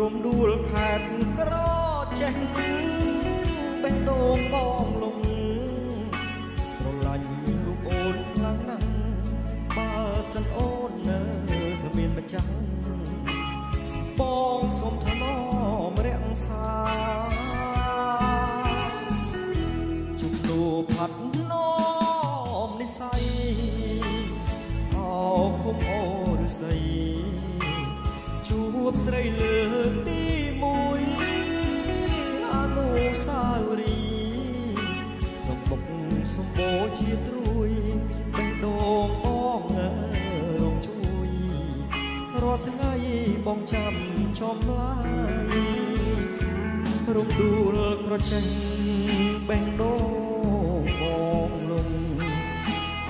រំដួលខេត្តក្រចេះបេះដូងបងលំស្រឡាញ់រូបអូនខ្លាំងណាស់បើសិនអូននៅถ้าមានម្ចាស់បងសូមថនមរក្សាជំនួផាត់ណមនិស័យអោឃុំអូរស័យជួបស្រីលើកទីមួយអនុស្សាវរីយ៍សម្បុកសម្បូរជាត្រួយបេះដូងបងរងជួយរាល់ថ្ងៃបងចាំចំឡាយរំដួលក្រចេះបេះដូងបងលំ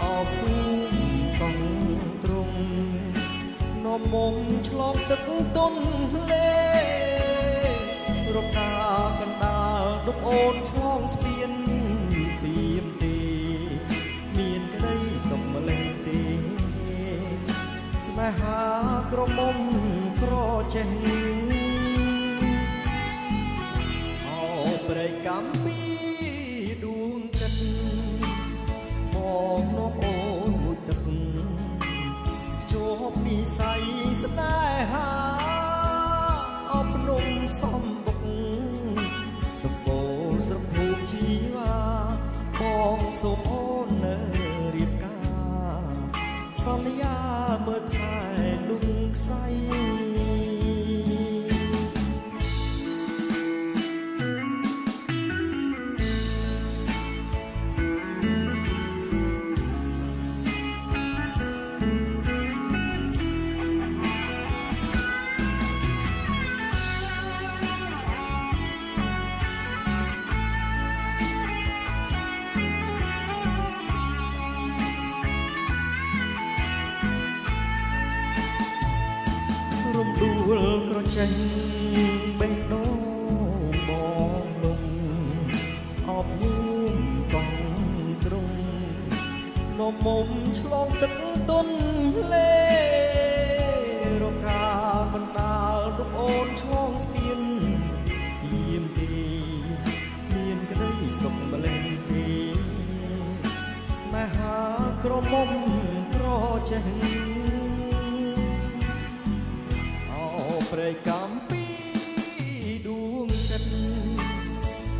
អោភូមិកង់ទ្រង់នំមុំឆ្លងទឹកទន្លេរកតាកណ្ដាលដប់អូនឆ្លងស្ពានពីមទីមានក្តីសុខម្លេះទេស្នេហាក្រមុំក្រចេះអោព្រៃកំពីដួងចិត្តមកនាំអូនមួយទឹកជួបនិស័យស្នេហាអបភ្នំសំបុកសម្បូរស្រភូមិជីវ៉ាបងសូមអូននៅរៀបការសន្យាមើលថែលំខ្សែរំដួលក្រចេះបេះដូងបងលំអបភូមិកង់ទ្រង់នំមុំឆ្លងទឹកទន្លេរកាកណ្ដាលដប់អូនឆ្លងស្ពានយាមទីមានក្តីសុខម្លេះទេស្នេហាក្រមុំក្រចេះព្រៃកំពីដួងចិត្ត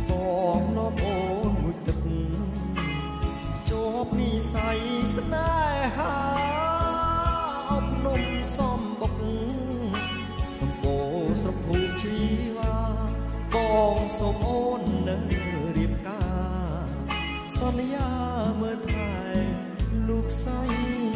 បងនាំអូនមួយទឹកជួបនិស័យស្នេហាអបភ្នំសំបុកសម្បូរស្រភូមិជីវ៉ាបងសូមអូននៅរៀបការសន្យាមើលថែលោកស្រី